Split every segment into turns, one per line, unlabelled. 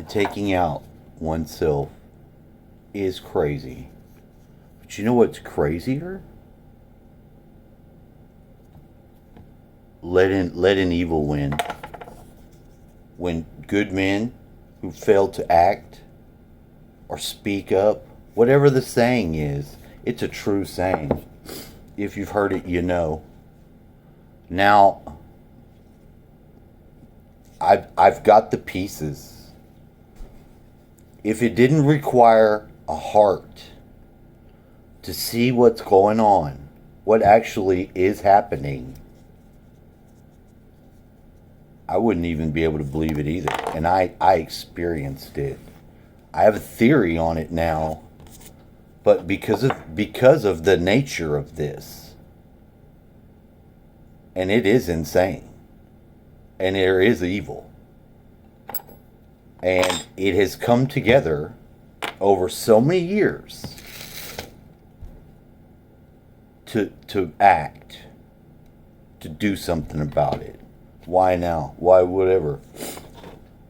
taking out oneself is crazy. But you know what's crazier? Letting evil win. When good men who fail to act or speak up, whatever the saying is, it's a true saying. If you've heard it, you know. Now, I've got the pieces. If it didn't require a heart to see what's going on, what actually is happening, I wouldn't even be able to believe it either. And I experienced it. I have a theory on it now, but because of the nature of this, and it is insane, and there is evil, and it has come together over so many years to act, to do something about it. Why now? Why whatever?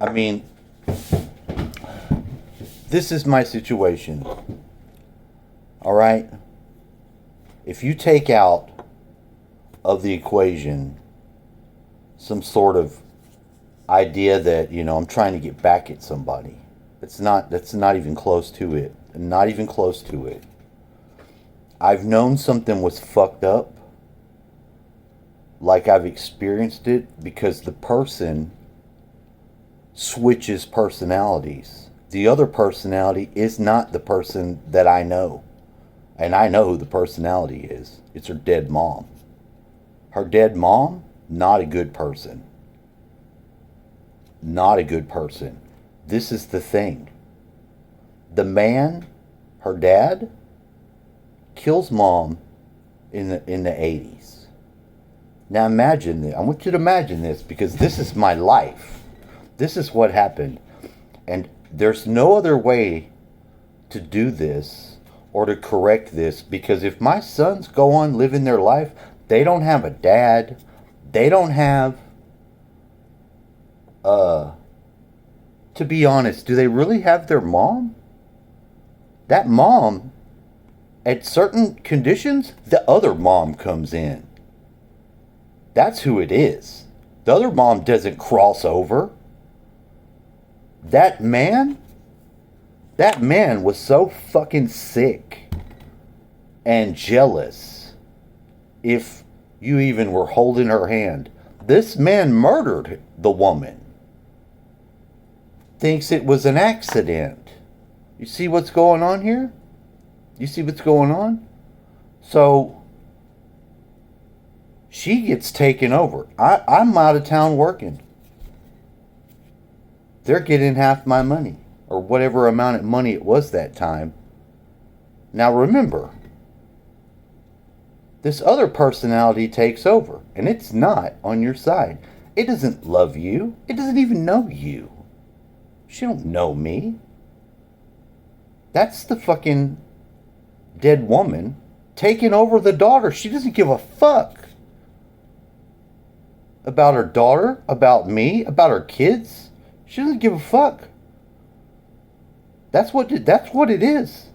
I mean, this is my situation. All right? If you take out of the equation some sort of idea that, I'm trying to get back at somebody. That's not even close to it. Not even close to it. I've known something was fucked up. Like I've experienced it because the person switches personalities. The other personality is not the person that I know. And I know who the personality is. It's her dead mom. Her dead mom, not a good person. Not a good person. This is the thing. The man, her dad, kills mom in the 80s. Now imagine this. I want you to imagine this because this is my life. This is what happened. And there's no other way to do this or to correct this, because if my sons go on living their life, they don't have a dad. They don't have, to be honest, do they really have their mom? That mom, at certain conditions, the other mom comes in. That's who it is. The other mom doesn't cross over. That man was so fucking sick and jealous. If you even were holding her hand, this man murdered the woman. Thinks it was an accident. You see what's going on here? You see what's going on? So she gets taken over. I'm out of town working. They're getting half my money, or whatever amount of money it was that time. Now remember, this other personality takes over, and it's not on your side. It doesn't love you. It doesn't even know you. She don't know me. That's the fucking dead woman taking over the daughter. She doesn't give a fuck about her daughter, about me, about her kids. She doesn't give a fuck. That's what it is.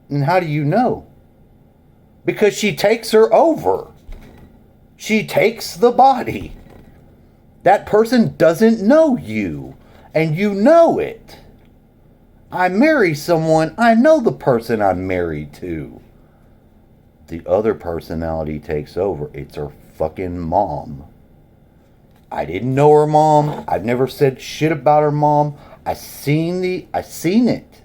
And how do you know? Because she takes her over. She takes the body. That person doesn't know you, and you know it. I marry someone, I know the person I'm married to. The other personality takes over. It's her fucking mom. I didn't know her mom. I've never said shit about her mom. I seen it.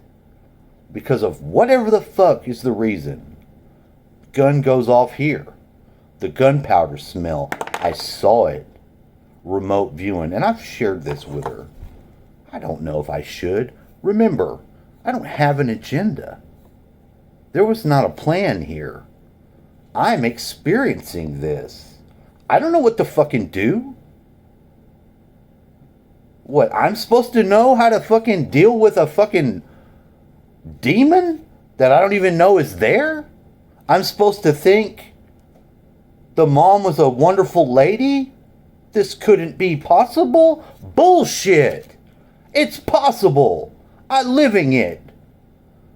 Because of whatever the fuck is the reason. Gun goes off here. The gunpowder smell. I saw it. Remote viewing. And I've shared this with her. I don't know if I should. Remember, I don't have an agenda. There was not a plan here. I'm experiencing this. I don't know what to fucking do. What, I'm supposed to know how to fucking deal with a fucking demon that I don't even know is there? I'm supposed to think the mom was a wonderful lady? This couldn't be possible? Bullshit! It's possible. I'm living it.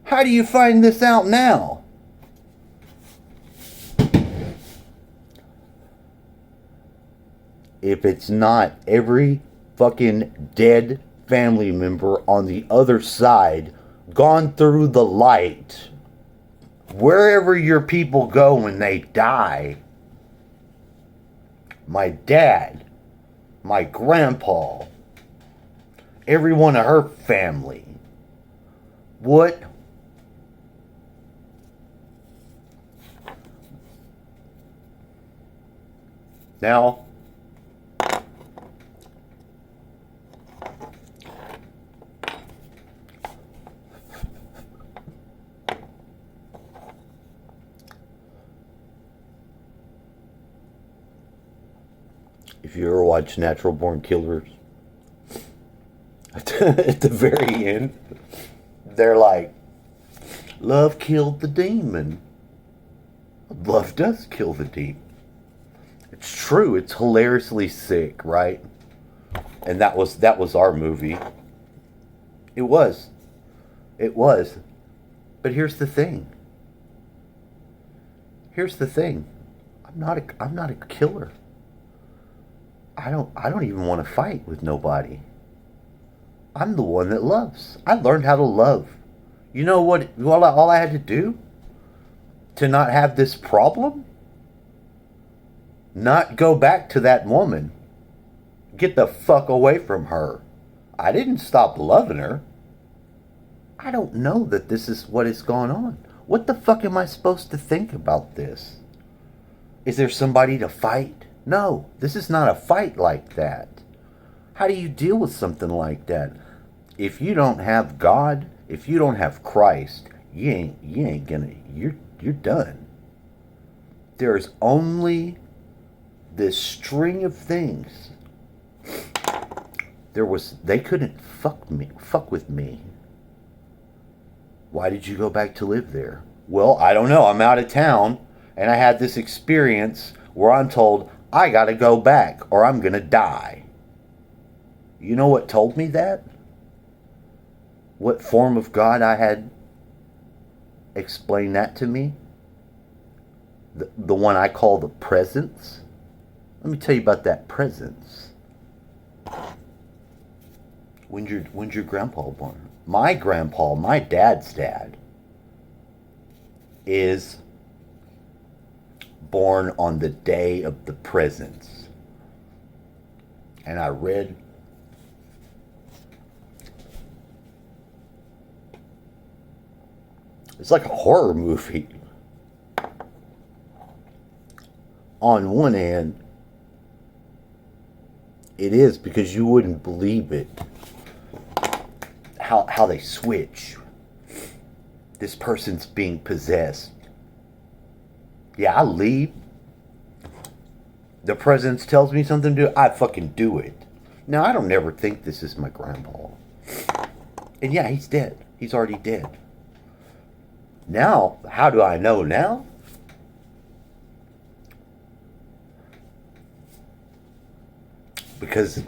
How do you find this out now? If it's not every fucking dead family member on the other side gone through the light, wherever your people go when they die, my dad, my grandpa, every one of her family, what? Now, if you ever watch Natural Born Killers, at the very end, they're like, love killed the demon. Love does kill the demon. It's true. It's hilariously sick, right? And that was our movie. It was. It was. But here's the thing. Here's the thing. I'm not a killer. I don't even want to fight with nobody. I'm the one that loves. I learned how to love. You know what? All I had to do to not have this problem? Not go back to that woman. Get the fuck away from her. I didn't stop loving her. I don't know that this is what is going on. What the fuck am I supposed to think about this? Is there somebody to fight? No, this is not a fight like that. How do you deal with something like that? If you don't have God, if you don't have Christ, you're done. There's only this string of things. They couldn't fuck with me. Why did you go back to live there? Well, I don't know. I'm out of town and I had this experience where I'm told I gotta go back or I'm gonna die. You know what told me that? What form of God I had explained that to me? The one I call the presence. Let me tell you about that presence. When's your grandpa born? My grandpa, my dad's dad, is born on the day of the presence. And I read it's like a horror movie. On one hand, it is because you wouldn't believe it. How they switch. This person's being possessed. Yeah, I leave. The presence tells me something to do, I fucking do it. Now, I don't ever think this is my grandpa. And yeah, he's dead. He's already dead. Now, how do I know now? Because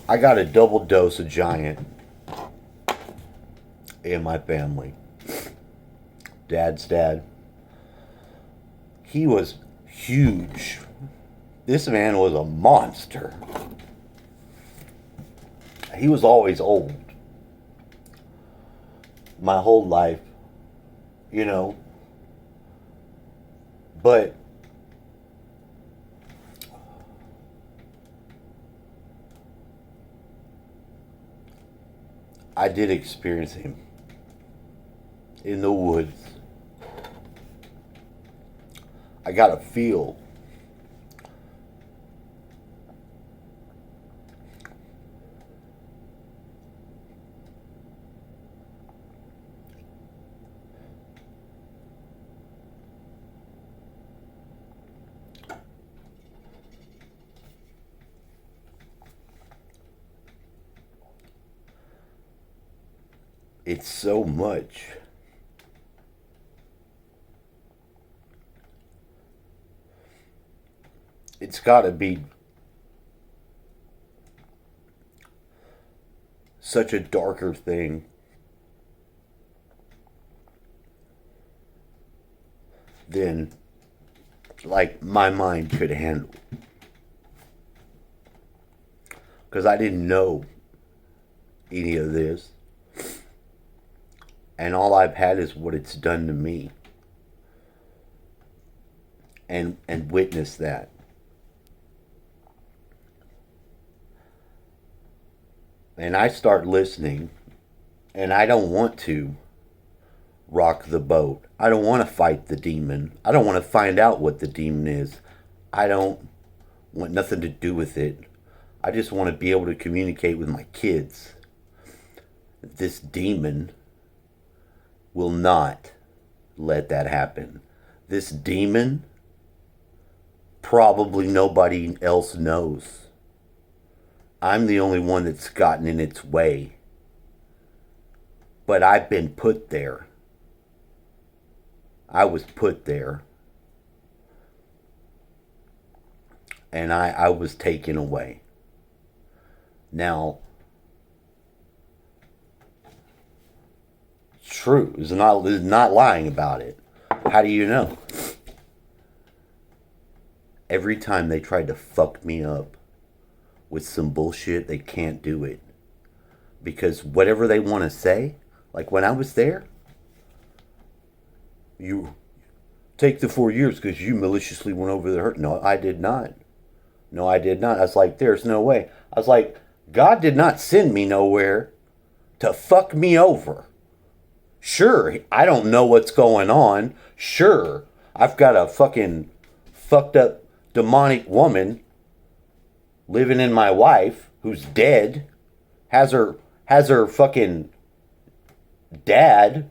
I got a double dose of giant in my family. Dad's dad. He was huge. This man was a monster. He was always old. My whole life, you know. But I did experience him in the woods. I got a feel. It's so much. It's got to be such a darker thing than like my mind could handle. Because I didn't know any of this. And all I've had is what it's done to me. And witness that. And I start listening, and I don't want to rock the boat. I don't want to fight the demon. I don't want to find out what the demon is. I don't want nothing to do with it. I just want to be able to communicate with my kids. This demon will not let that happen. This demon, probably nobody else knows. I'm the only one that's gotten in its way. But I've been put there. I was put there. And I was taken away. Now, it's true. It's not lying about it. How do you know? Every time they tried to fuck me up with some bullshit, they can't do it. Because whatever they want to say, like when I was there, you take the 4 years because you maliciously went over the hurt. No, I did not. No, I did not. I was like, there's no way. I was like, God did not send me nowhere to fuck me over. Sure, I don't know what's going on. Sure, I've got a fucking fucked up demonic woman living in my wife who's dead, has her fucking dad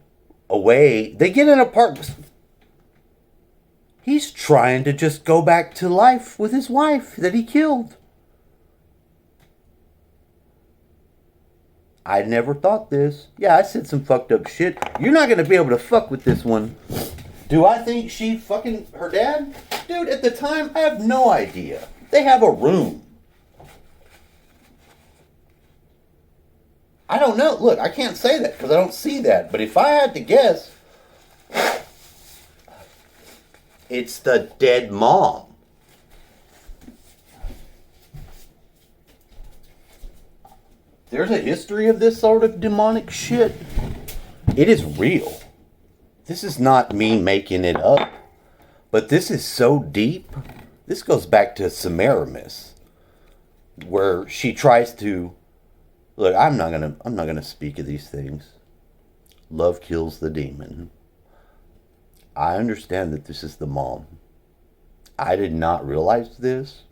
away. They get in an apartment. He's trying to just go back to life with his wife that he killed. I never thought this. Yeah, I said some fucked up shit. You're not going to be able to fuck with this one. Do I think she fucking her dad? Dude, at the time, I have no idea. They have a room. I don't know. Look, I can't say that because I don't see that. But if I had to guess, it's the dead mom. There's a history of this sort of demonic shit. It is real. This is not me making it up. But this is so deep. This goes back to Semiramis, where she tries to look. I'm not gonna speak of these things. Love kills the demon. I understand that this is the mom. I did not realize this.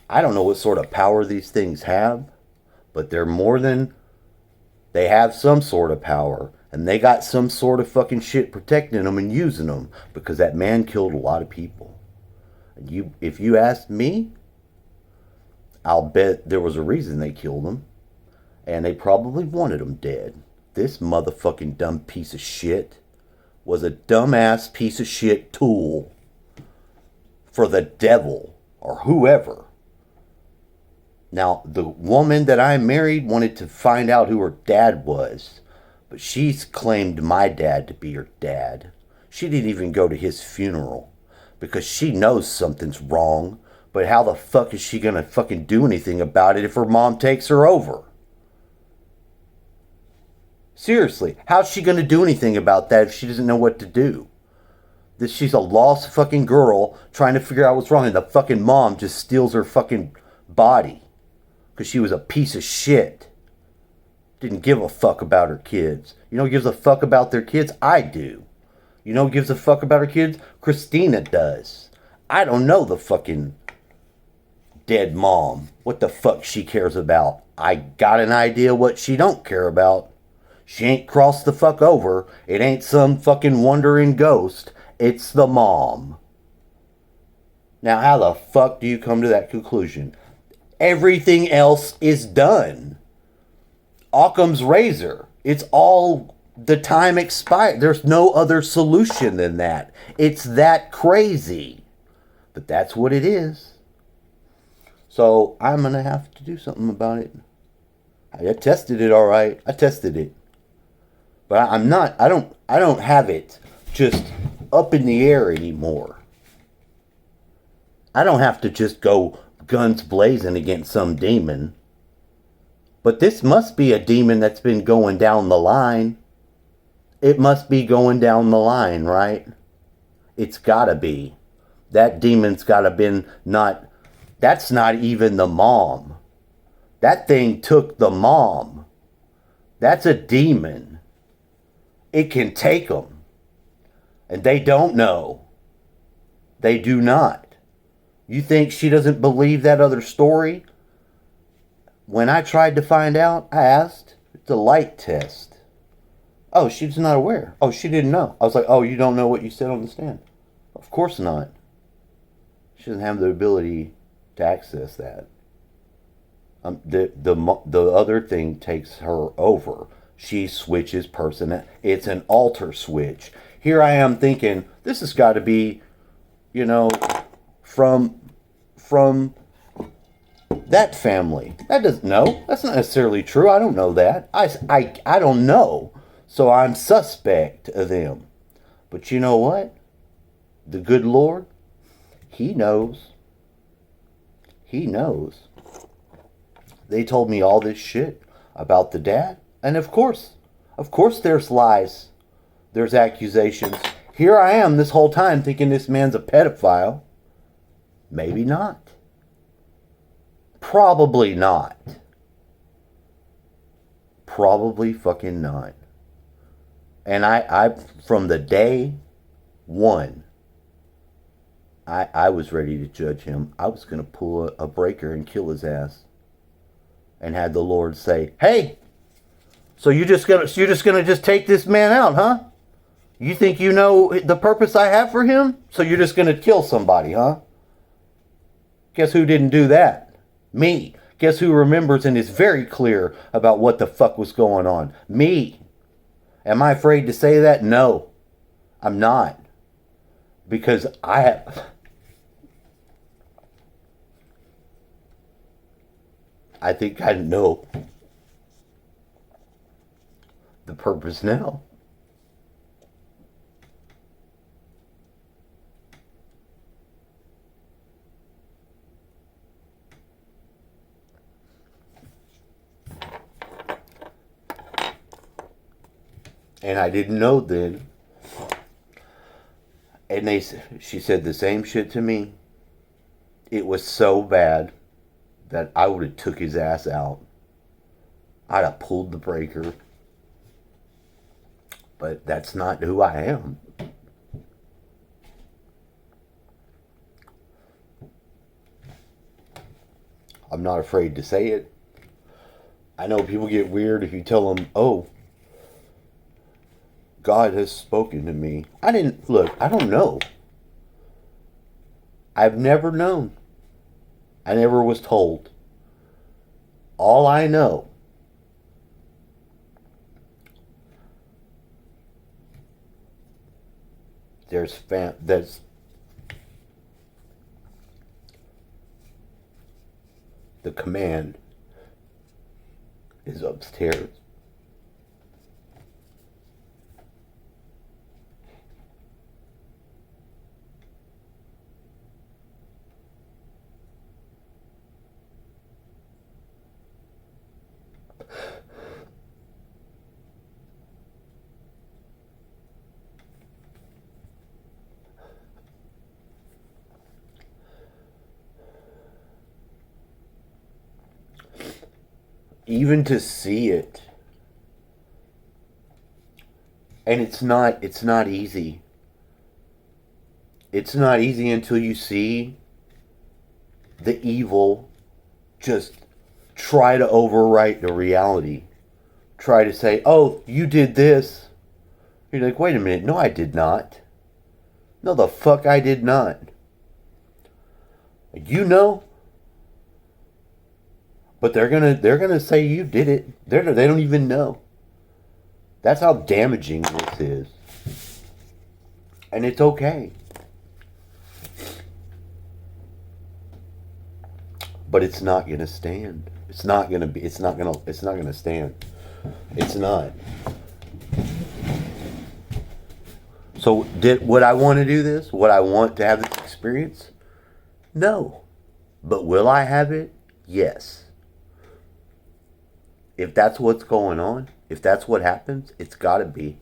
I don't know what sort of power these things have, but they're more than... They have some sort of power, and they got some sort of fucking shit protecting them and using them, because that man killed a lot of people. And if you ask me, I'll bet there was a reason they killed him, and they probably wanted him dead. This motherfucking dumb piece of shit was a dumbass piece of shit tool for the devil or whoever. Now, the woman that I married wanted to find out who her dad was, but she's claimed my dad to be her dad. She didn't even go to his funeral because she knows something's wrong, but how the fuck is she gonna fucking do anything about it if her mom takes her over? Seriously, how's she gonna do anything about that if she doesn't know what to do? She's a lost fucking girl trying to figure out what's wrong, and the fucking mom just steals her fucking body because she was a piece of shit. Didn't give a fuck about her kids. You know who gives a fuck about their kids? I do. You know who gives a fuck about her kids? Christina does. I don't know the fucking dead mom. What the fuck she cares about. I got an idea what she don't care about. She ain't crossed the fuck over. It ain't some fucking wandering ghost. It's the mom. Now, how the fuck do you come to that conclusion? Everything else is done. Occam's razor. It's all the time expired. There's no other solution than that. It's that crazy. But that's what it is. So I'm going to have to do something about it. I tested it all right. I tested it. But I don't have it just up in the air anymore. I don't have to just go guns blazing against some demon. But this must be a demon that's been going down the line. It must be going down the line, right? It's gotta be. That demon's gotta been not... That's not even the mom. That thing took the mom. That's a demon. It can take them. And they don't know. They do not. You think she doesn't believe that other story? When I tried to find out, I asked. It's a light test. Oh, she's not aware. Oh, she didn't know. I was like, oh, you don't know what you said on the stand? Of course not. She doesn't have the ability to access that. The other thing takes her over. She switches person. It's an alter switch. Here I am thinking, this has got to be, from that family. That's not necessarily true. I don't know that. I don't know. So I'm suspect of them. But you know what? The good Lord, He knows. He knows. They told me all this shit about the dad. And of course there's lies. There's accusations. Here I am this whole time thinking this man's a pedophile. Maybe not. Probably not. Probably fucking not. And I from the day one, I was ready to judge him. I was going to pull a breaker and kill his ass. And had the Lord say, "Hey, so you're just gonna take this man out, huh? You think you know the purpose I have for him? So you're just gonna kill somebody, huh?" Guess who didn't do that? Me. Guess who remembers and is very clear about what the fuck was going on? Me. Am I afraid to say that? No, I'm not. Because I think I know the purpose now. And I didn't know then. And she said the same shit to me. It was so bad that I would have took his ass out. I'd have pulled the breaker. But that's not who I am. I'm not afraid to say it. I know people get weird if you tell them, "Oh, God has spoken to me." I don't know. I've never known. I never was told. All I know there's the command is upstairs. Even to see it. And it's not easy. It's not easy until you see the evil just try to overwrite the reality. Try to say, "Oh, you did this." You're like, "Wait a minute. No, I did not. No, the fuck I did not." You know? But they're gonna say you did it. They don't even know. That's how damaging this is. And it's okay. But it's not gonna stand. It's not gonna stand. It's not. So would I want to do this? Would I want to have this experience? No. But will I have it? Yes. If that's what's going on, if that's what happens, it's got to be.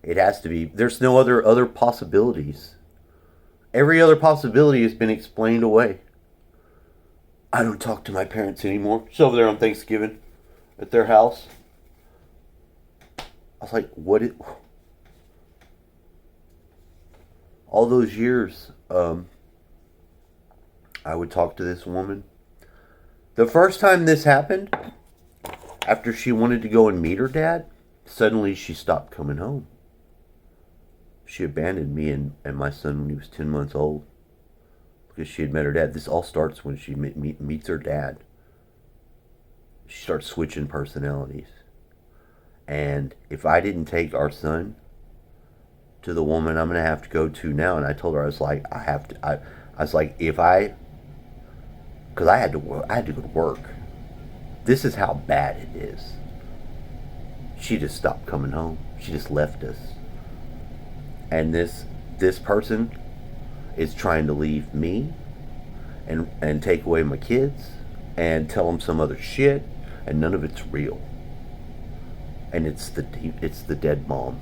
It has to be. There's no other possibilities. Every other possibility has been explained away. I don't talk to my parents anymore. She's over there on Thanksgiving at their house. I was like, all those years, I would talk to this woman. The first time this happened, after she wanted to go and meet her dad, suddenly she stopped coming home. She abandoned me and my son when he was 10 months old because she had met her dad. This all starts when she meets her dad. She starts switching personalities. And if I didn't take our son to the woman I'm going to have to go to now, and I told her, I was like, because I had to go to work. This is how bad it is. She just stopped coming home. She just left us. And this person is trying to leave me and take away my kids and tell them some other shit, and none of it's real. And it's the dead mom.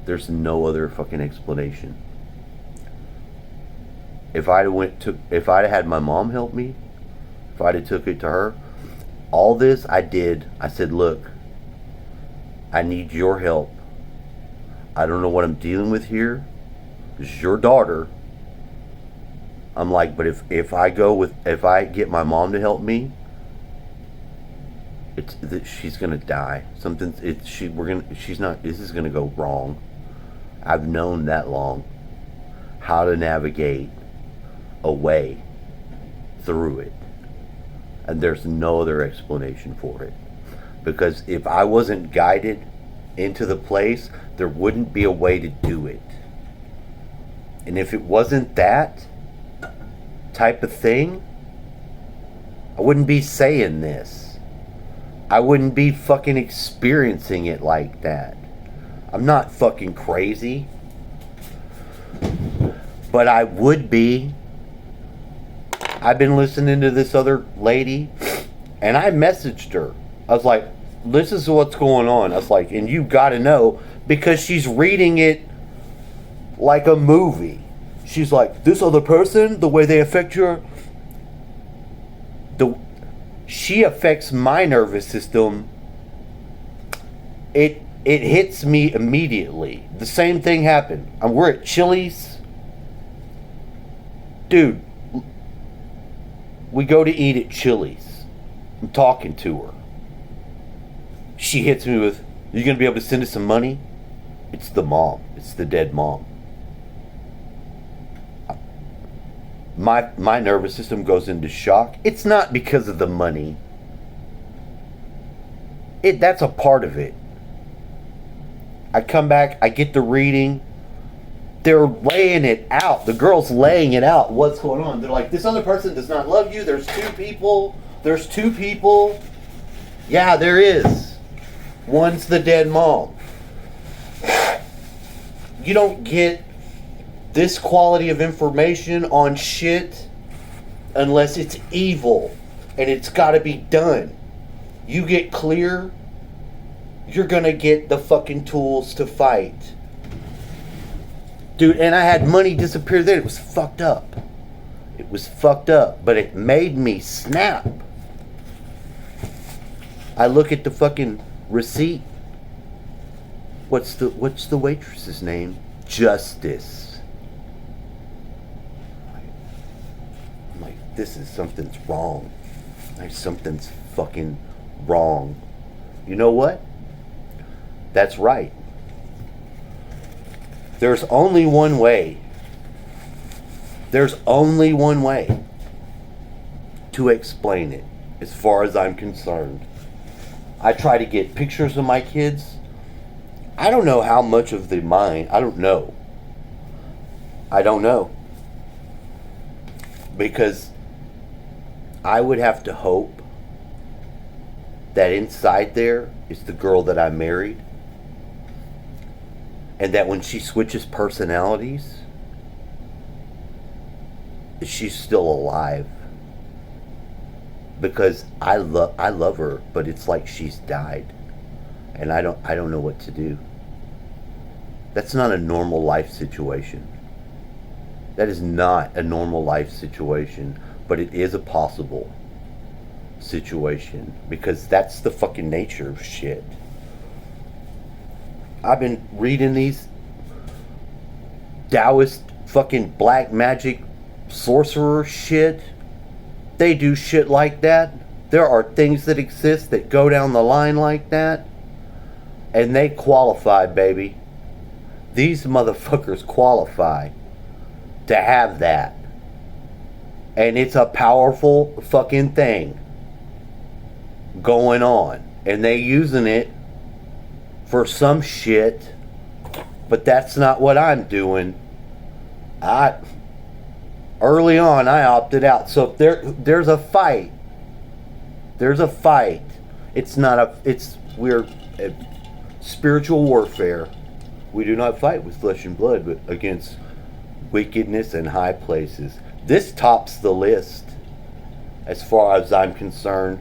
There's no other fucking explanation. If I'd had my mom help me, if I'd have took it to her, all this I said, look, I need your help. I don't know what I'm dealing with here. This is your daughter. I'm like, but if I get my mom to help me, she's gonna die. This is gonna go wrong. I've known that long how to navigate a way through it. And there's no other explanation for it. Because if I wasn't guided into the place, there wouldn't be a way to do it. And if it wasn't that type of thing, I wouldn't be saying this. I wouldn't be fucking experiencing it like that. I'm not fucking crazy. But I would be. I've been listening to this other lady, and I messaged her. I was like, this is what's going on. I was like, and you gotta know, because she's reading it like a movie. She's like, this other person, the way they affect she affects my nervous system. It hits me immediately. The same thing happened. We're at Chili's. Dude, we go to eat at Chili's. I'm talking to her. She hits me with, you gonna be able to send us some money? It's the mom. It's the dead mom. My nervous system goes into shock. It's not because of the money. That's a part of it. I come back, I get the reading. They're laying it out. The girl's laying it out. What's going on? They're like, this other person does not love you. There's two people. Yeah, there is. One's the dead mom. You don't get this quality of information on shit unless it's evil and it's got to be done. You get clear, you're going to get the fucking tools to fight. Dude, and I had money disappear there. It was fucked up. But it made me snap. I look at the fucking receipt. What's the waitress's name? Justice. I'm like, something's wrong. Something's fucking wrong. You know what? That's right. There's only one way. There's only one way to explain it. as far as I'm concerned. I try to get pictures of my kids. I don't know how much of the mind. I don't know. Because I would have to hope that inside there is the girl that I married. And that when she switches personalities, she's still alive. Because I love her, but it's like she's died. And I don't know what to do. That's not a normal life situation. That is not a normal life situation, but it is a possible situation because that's the fucking nature of shit. I've been reading these Taoist fucking black magic sorcerer shit. They do shit like that. There are things that exist that go down the line like that, and they qualify, baby. These motherfuckers qualify to have that. And it's a powerful fucking thing going on. And they using it for some shit. But that's not what I'm doing. Early on I opted out. So if there's a fight. There's a fight. We're spiritual warfare. We do not fight with flesh and blood, but against wickedness in high places. This tops the list as far as I'm concerned.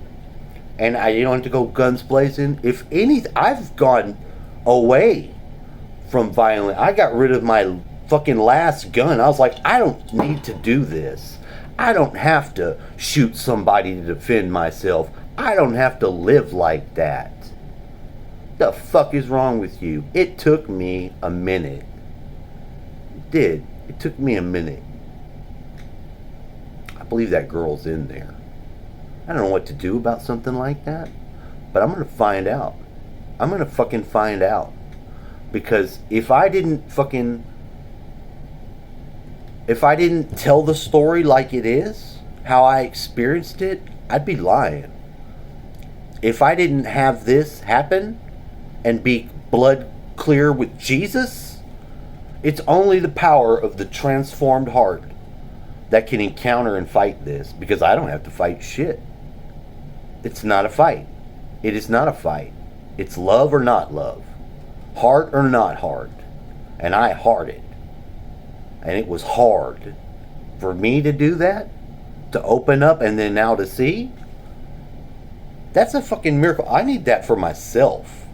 And you don't have to go guns blazing. If anything, I've gone away from violence. I got rid of my fucking last gun. I was like, I don't need to do this. I don't have to shoot somebody to defend myself. I don't have to live like that. The fuck is wrong with you? It took me a minute. It did. It took me a minute. I believe that girl's in there. I don't know what to do about something like that, but I'm going to find out. I'm going to fucking find out. Because if I didn't tell the story like it is, how I experienced it, I'd be lying. If I didn't have this happen and be blood clear with Jesus, it's only the power of the transformed heart that can encounter and fight this, because I don't have to fight shit. It's not a fight. It is not a fight. It's love or not love. Heart or not heart. And I hearted. And it was hard for me to do that, to open up and then now to see. That's a fucking miracle. I need that for myself.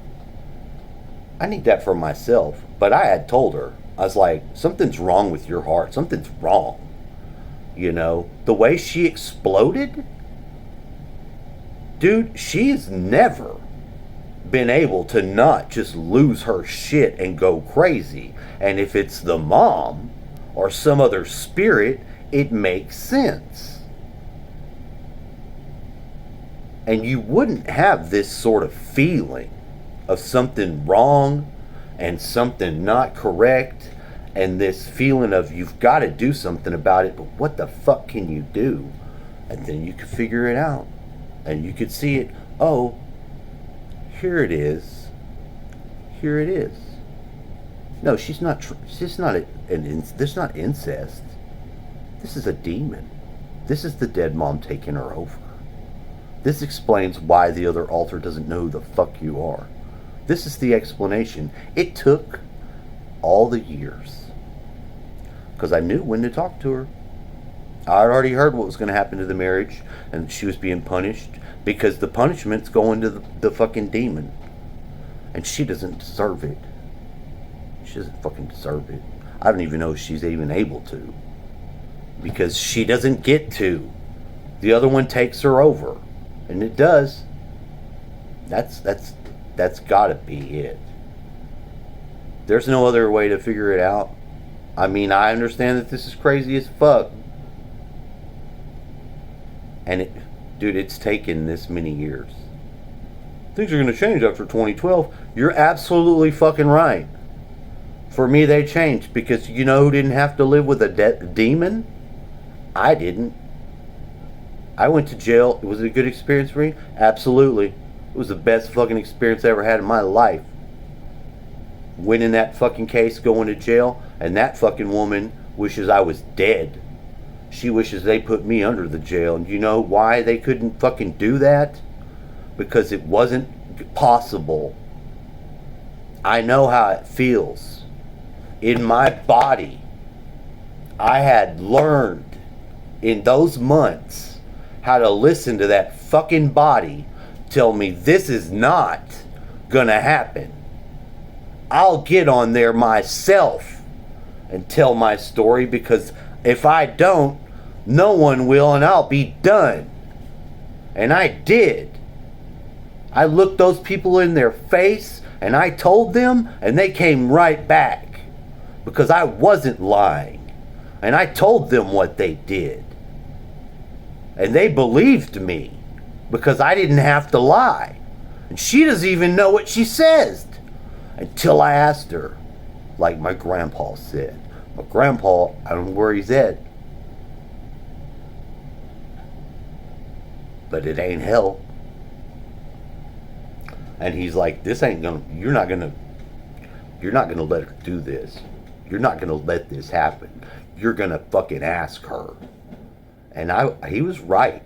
But I had told her, I was like, something's wrong with your heart. Something's wrong. You know, the way she exploded, dude, she's never been able to not just lose her shit and go crazy. And if it's the mom or some other spirit, it makes sense. And you wouldn't have this sort of feeling of something wrong and something not correct, and this feeling of you've got to do something about it, but what the fuck can you do? And then you could figure it out, and you could see it. Oh, here it is. No, she's not. This is not incest. This is a demon. This is the dead mom taking her over. This explains why the other altar doesn't know who the fuck you are. This is the explanation. It took all the years. Because I knew when to talk to her. I had already heard what was going to happen to the marriage. And she was being punished. Because the punishment's going to the fucking demon. And she doesn't deserve it. She doesn't fucking deserve it. I don't even know if she's even able to. Because she doesn't get to. The other one takes her over. And it does. That's gotta be it. There's no other way to figure it out. I mean, I understand that this is crazy as fuck. And it's taken this many years. Things are gonna change after 2012. You're absolutely fucking right. For me, they changed because you know who didn't have to live with a demon? I didn't. I went to jail. Was it a good experience for me? Absolutely. It was the best fucking experience I ever had in my life. Winning that fucking case, going to jail, and that fucking woman wishes I was dead. She wishes they put me under the jail. And you know why they couldn't fucking do that? Because it wasn't possible. I know how it feels. In my body, I had learned in those months how to listen to that fucking body tell me this is not gonna happen. I'll get on there myself and tell my story, because if I don't, no one will, and I'll be done. And I did. I looked those people in their face and I told them, and they came right back, because I wasn't lying. And I told them what they did. And they believed me because I didn't have to lie. And she doesn't even know what she says until I asked her, like my grandpa said. My grandpa, I don't know where he's at, but it ain't hell. And he's like, you're not gonna let her do this. You're not gonna let this happen. You're gonna fucking ask her. And he was right.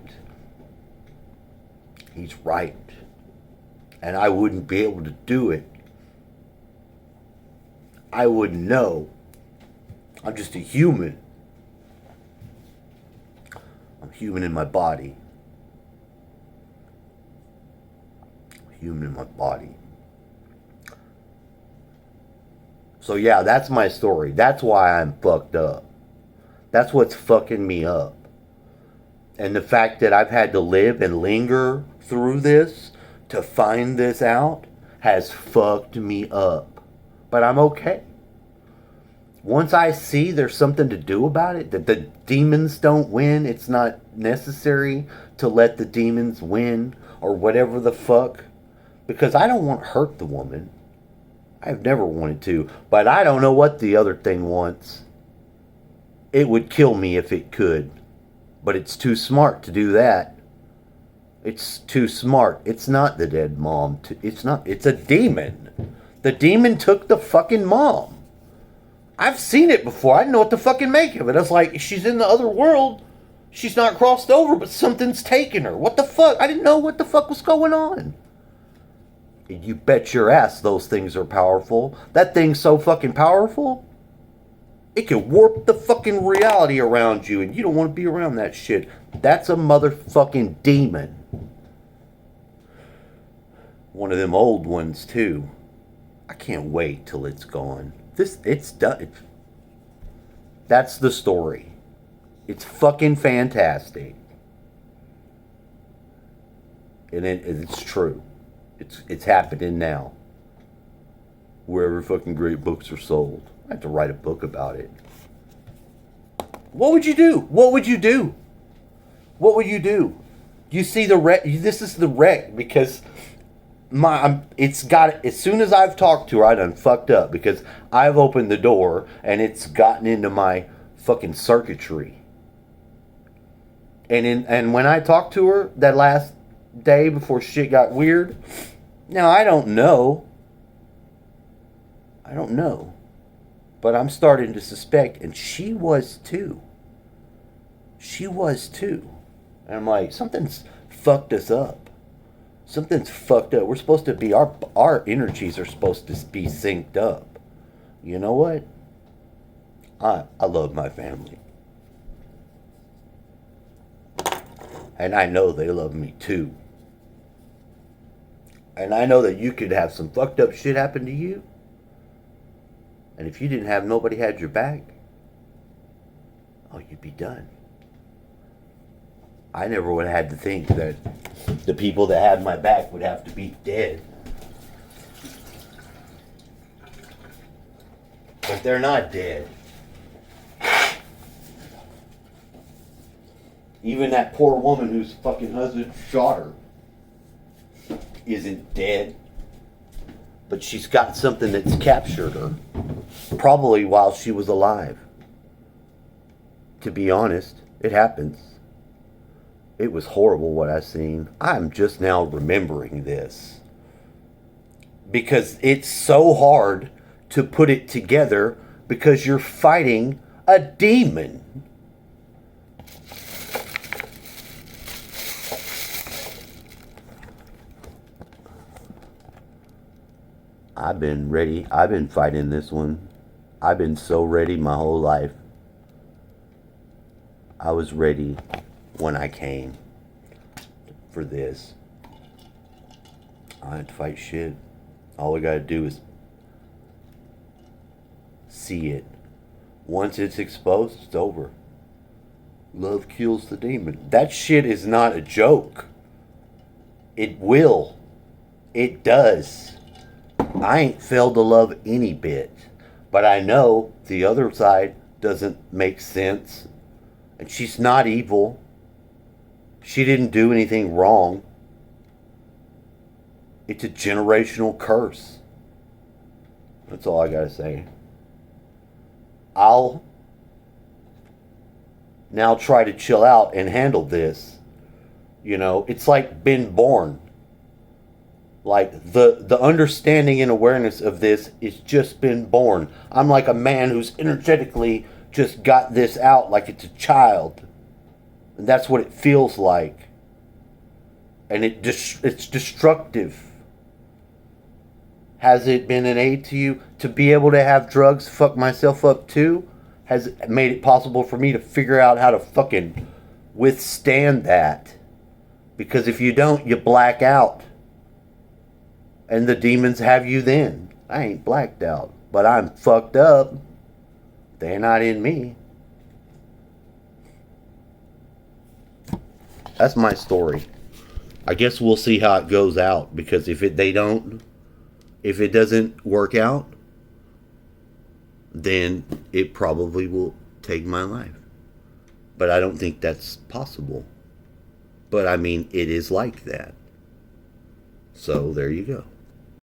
He's right. And I wouldn't be able to do it. I wouldn't know. I'm just a human. I'm human in my body. Human in my body. So yeah, that's my story. That's why I'm fucked up. That's what's fucking me up. And the fact that I've had to live and linger through this to find this out has fucked me up. But I'm okay. Once I see there's something to do about it, that the demons don't win, it's not necessary to let the demons win or whatever the fuck. Because I don't want to hurt the woman. I've never wanted to. But I don't know what the other thing wants. It would kill me if it could. But it's too smart to do that. It's too smart. It's not the dead mom. It's not. It's a demon. The demon took the fucking mom. I've seen it before. I didn't know what to fucking make of it. I was like, she's in the other world. She's not crossed over, but something's taking her. What the fuck? I didn't know what the fuck was going on. You bet your ass those things are powerful. That thing's so fucking powerful, it can warp the fucking reality around you, and you don't want to be around that shit. That's a motherfucking demon. One of them old ones, too. I can't wait till it's gone. It's done. That's the story. It's fucking fantastic. And it's true. It's happening now. Wherever fucking great books are sold. I have to write a book about it. What would you do? What would you do? What would you do? You see the wreck. This is the wreck, because it's got, as soon as I've talked to her, I done fucked up, because I've opened the door and it's gotten into my fucking circuitry. And when I talked to her that last day before shit got weird, now I don't know. But I'm starting to suspect, and she was too. And I'm like, something's fucked us up. Something's fucked up. We're supposed to be, our energies are supposed to be synced up. You know what? I love my family. And I know they love me too. And I know that you could have some fucked up shit happen to you. And if you didn't have nobody had your back, oh, you'd be done. I never would have had to think that the people that had my back would have to be dead. But they're not dead. Even that poor woman whose fucking husband shot her isn't dead. But she's got something that's captured her. Probably while she was alive. To be honest, it happens. It was horrible what I seen. I'm just now remembering this because it's so hard to put it together because you're fighting a demon. I've been ready. I've been fighting this one. I've been so ready my whole life. I was ready when I came for this. I had to fight shit. All I gotta do is see it. Once it's exposed, it's over. Love kills the demon. That shit is not a joke. It will. It does. I ain't failed to love any bit. But I know the other side doesn't make sense. And she's not evil. She didn't do anything wrong. It's a generational curse. That's all I gotta say. I'll now try to chill out and handle this. You know, it's like been born. Like the understanding and awareness of this is just been born. I'm like a man who's energetically just got this out like it's a child. And that's what it feels like. And it's destructive. Has it been an aid to you to be able to have drugs fuck myself up too? Has it made it possible for me to figure out how to fucking withstand that? Because if you don't, you black out. And the demons have you then. I ain't blacked out, but I'm fucked up. They're not in me. That's my story. I guess we'll see how it goes out, because if it doesn't work out, then it probably will take my life. But I don't think that's possible. But I mean, it is like that. So there you go.